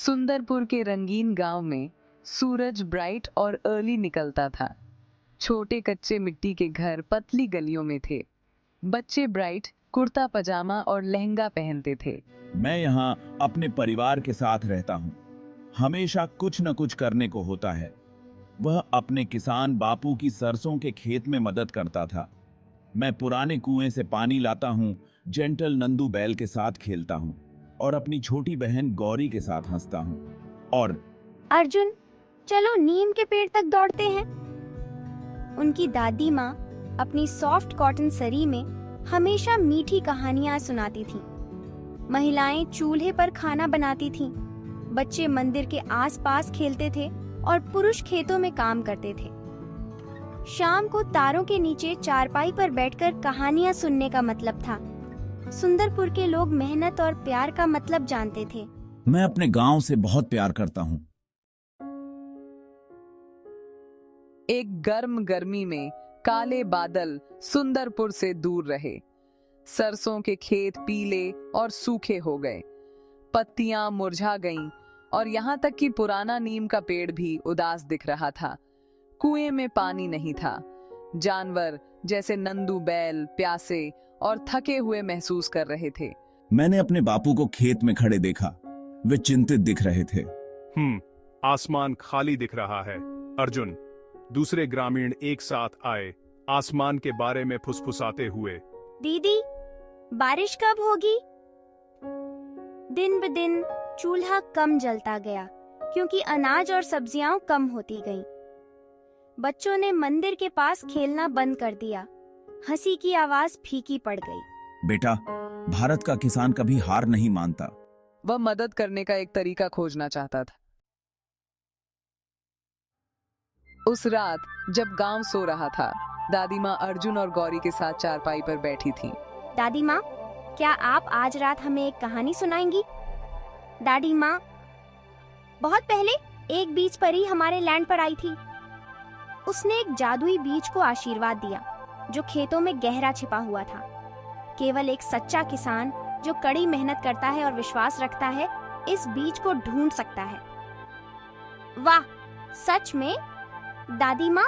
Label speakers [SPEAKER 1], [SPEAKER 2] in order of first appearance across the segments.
[SPEAKER 1] सुंदरपुर के रंगीन गांव में सूरज ब्राइट और अर्ली निकलता था। छोटे कच्चे मिट्टी के घर पतली गलियों में थे। बच्चे ब्राइट कुर्ता पजामा और लहंगा पहनते थे।
[SPEAKER 2] मैं यहाँ अपने परिवार के साथ रहता हूँ। हमेशा कुछ न कुछ करने को होता है। वह अपने किसान बापू की सरसों के खेत में मदद करता था। मैं पुराने कुएं से पानी लाता हूँ, जेंटल नंदू बैल के साथ खेलता हूँ और अपनी छोटी बहन गौरी के साथ हंसता हूँ। और
[SPEAKER 3] अर्जुन, चलो नीम के पेड़ तक दौड़ते हैं। उनकी दादी माँ अपनी सॉफ्ट कॉटन सरी में हमेशा मीठी कहानियाँ सुनाती थीं। महिलाएं चूल्हे पर खाना बनाती थीं, बच्चे मंदिर के आसपास खेलते थे और पुरुष खेतों में काम करते थे। शाम को तारों के नीचे चारपाई पर बैठकर कहानियाँ सुनने का मतलब था। सुंदरपुर के लोग मेहनत और प्यार का मतलब जानते थे।
[SPEAKER 2] मैं अपने गांव से बहुत प्यार करता हूँ।
[SPEAKER 1] एक गर्म गर्मी में काले बादल सुंदरपुर से दूर रहे। सरसों के खेत पीले और सूखे हो गए, पत्तियां मुरझा गईं और यहाँ तक कि पुराना नीम का पेड़ भी उदास दिख रहा था। कुएं में पानी नहीं था। जानवर जैसे नंदू बैल प्यासे और थके हुए महसूस कर रहे थे।
[SPEAKER 2] मैंने अपने बापू को खेत में खड़े देखा। वे चिंतित दिख रहे थे।
[SPEAKER 4] आसमान खाली दिख रहा है। अर्जुन, दूसरे ग्रामीण एक साथ आए, आसमान के बारे में फुसफुसाते हुए।
[SPEAKER 3] दीदी, बारिश कब होगी? दिन ब दिन चूल्हा कम जलता गया क्योंकि अनाज और सब्जियां कम होती गईं। बच्चों ने मंदिर के पास खेलना बंद कर दिया। हंसी की आवाज फीकी पड़ गई।
[SPEAKER 2] बेटा, भारत का किसान कभी हार नहीं मानता।
[SPEAKER 1] वह मदद करने का एक तरीका खोजना चाहता था। उस रात जब गांव सो रहा था, दादी माँ अर्जुन और गौरी के साथ चारपाई पर बैठी थी।
[SPEAKER 3] दादी माँ, क्या आप आज रात हमें एक कहानी सुनाएंगी? दादी माँ, बहुत पहले एक बीज परी हमारे लैंड पर आई थी। उसने एक जादुई बीज को आशीर्वाद दिया जो खेतों में गहरा छिपा हुआ था। केवल एक सच्चा किसान जो कड़ी मेहनत करता है और विश्वास रखता है, इस बीज को ढूंढ सकता है। वाह, सच में? दादी माँ,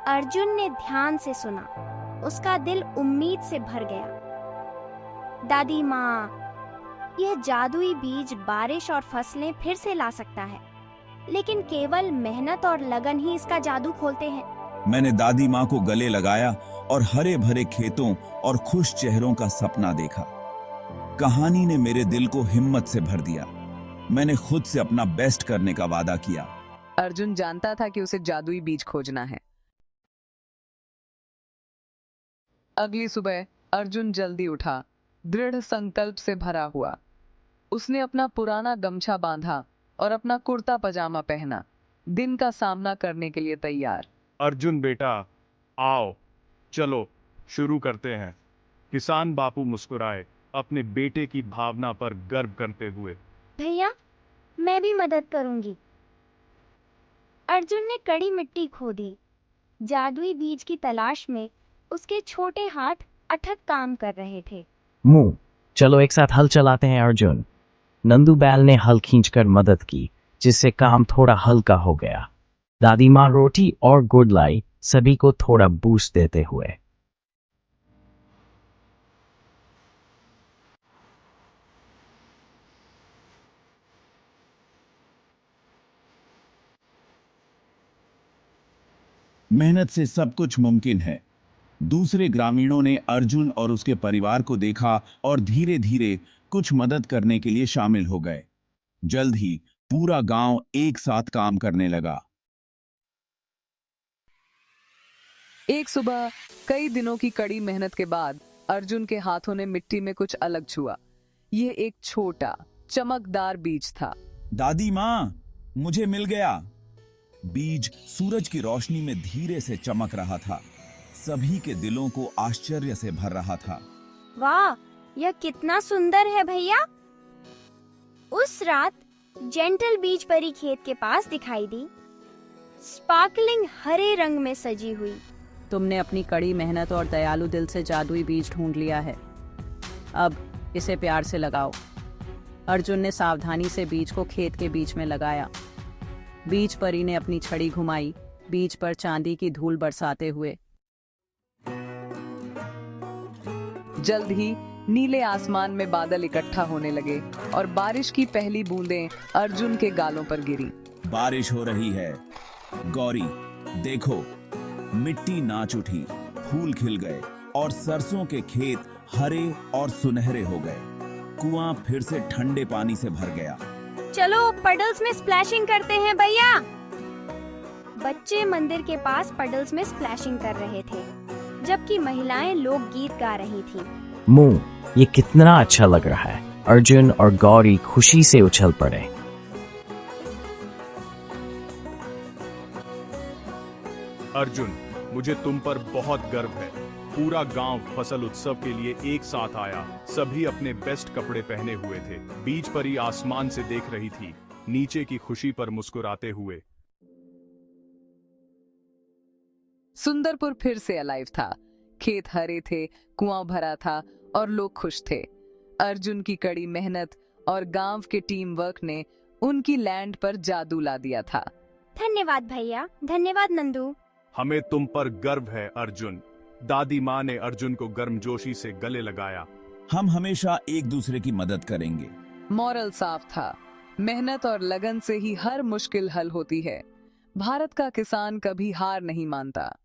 [SPEAKER 3] अर्जुन ने ध्यान से सुना। उसका दिल उम्मीद से भर गया। दादी माँ, यह जादुई बीज बारिश और फसलें फिर से ला सकता है, लेकिन केवल मेहनत और लगन ही इसका जादू खोलते हैं।
[SPEAKER 2] मैंने दादी माँ को गले लगाया और हरे भरे खेतों और खुश चेहरों का सपना देखा। कहानी ने मेरे दिल को हिम्मत से भर दिया। मैंने खुद से अपना बेस्ट करने का वादा किया।
[SPEAKER 1] अर्जुन जानता था कि उसे जादुई बीज खोजना है। अगली सुबह अर्जुन जल्दी उठा, दृढ़ संकल्प से भरा हुआ। उसने अपना पुराना गमछा बांधा और अपना कुर्ता पजामा पहना, दिन का सामना करने के लिए तैयार।
[SPEAKER 4] अर्जुन बेटा, आओ, चलो शुरू करते हैं। किसान बापू मुस्कुराए, अपने बेटे की भावना पर गर्व करते हुए।
[SPEAKER 3] भैया, मैं भी मदद करूंगी। अर्जुन ने कड़ी मिट्टी खोदी। जादुई बीज की तलाश में उसके छोटे हाथ अथक काम कर रहे थे।
[SPEAKER 5] चलो एक साथ हल चलाते हैं अर्जुन। नंदू बैल ने हल खींचकर मदद की, जिससे काम थोड़ा हल्का हो गया। दादी माँ रोटी और गुड़ लाई, सभी को थोड़ा बूस्ट देते हुए।
[SPEAKER 2] मेहनत से सब कुछ मुमकिन है। दूसरे ग्रामीणों ने अर्जुन और उसके परिवार को देखा और धीरे धीरे कुछ मदद करने के लिए शामिल हो गए। जल्द ही पूरा गांव एक साथ काम करने लगा।
[SPEAKER 1] एक सुबह कई दिनों की कड़ी मेहनत के बाद अर्जुन के हाथों ने मिट्टी में कुछ अलग छुआ। यह एक छोटा चमकदार बीज था।
[SPEAKER 2] दादी माँ, मुझे मिल गया। बीज सूरज की रोशनी में धीरे से चमक रहा था। सभी के दिलों को आश्चर्य से भर रहा था।
[SPEAKER 3] वाह, यह कितना सुंदर है भैया। उस रात जेंटल बीज परी खेत के पास दिखाई दी, स्पार्कलिंग हरे रंग में सजी हुई।
[SPEAKER 6] तुमने अपनी कड़ी मेहनत और दयालु दिल से जादुई बीज ढूंढ लिया है। अब इसे प्यार से लगाओ। अर्जुन ने सावधानी से बीज को खेत के बीच में लगाया। बीज परी ने अपनी छड़ी घुमाई, बीज पर चांदी की धूल बरसाते हुए।
[SPEAKER 1] जल्द ही नीले आसमान में बादल इकट्ठा होने लगे और बारिश की पहली बूंदें अर्जुन के गालों पर गिरी।
[SPEAKER 2] बारिश हो रही है। गौरी, देखो, मिट्टी नाच उठी, फूल खिल गए और सरसों के खेत हरे और सुनहरे हो गए। कुआं फिर से ठंडे पानी से भर गया।
[SPEAKER 3] चलो पडल्स में स्प्लैशिंग करते हैं भैया। बच्चे मंदिर के पास पडल्स में स्प्लैशिंग कर रहे थे, जबकि महिलाएं लोकगीत गा रही थीं।
[SPEAKER 5] मुंह, ये कितना अच्छा लग रहा है। अर्जुन और गौरी खुशी से उछल पड़े।
[SPEAKER 4] अर्जुन, मुझे तुम पर बहुत गर्व है। पूरा गांव फसल उत्सव के लिए एक साथ आया। सभी अपने बेस्ट कपड़े पहने हुए थे। बीज परी आसमान से देख रही थी, नीचे की खुशी पर मुस्कुराते हुए।
[SPEAKER 1] सुंदरपुर फिर से अलाइव था। खेत हरे थे, कुआं भरा था और लोग खुश थे। अर्जुन की कड़ी मेहनत और गांव के टीम वर्क ने उनकी लैंड पर जादू ला दिया था।
[SPEAKER 3] धन्यवाद भैया, धन्यवाद नंदू।
[SPEAKER 4] हमें तुम पर गर्व है अर्जुन। दादी माँ ने अर्जुन को गर्मजोशी से गले लगाया।
[SPEAKER 2] हम हमेशा एक दूसरे की मदद करेंगे।
[SPEAKER 1] मॉरल साफ था। मेहनत और लगन से ही हर मुश्किल हल होती है। भारत का किसान कभी हार नहीं मानता।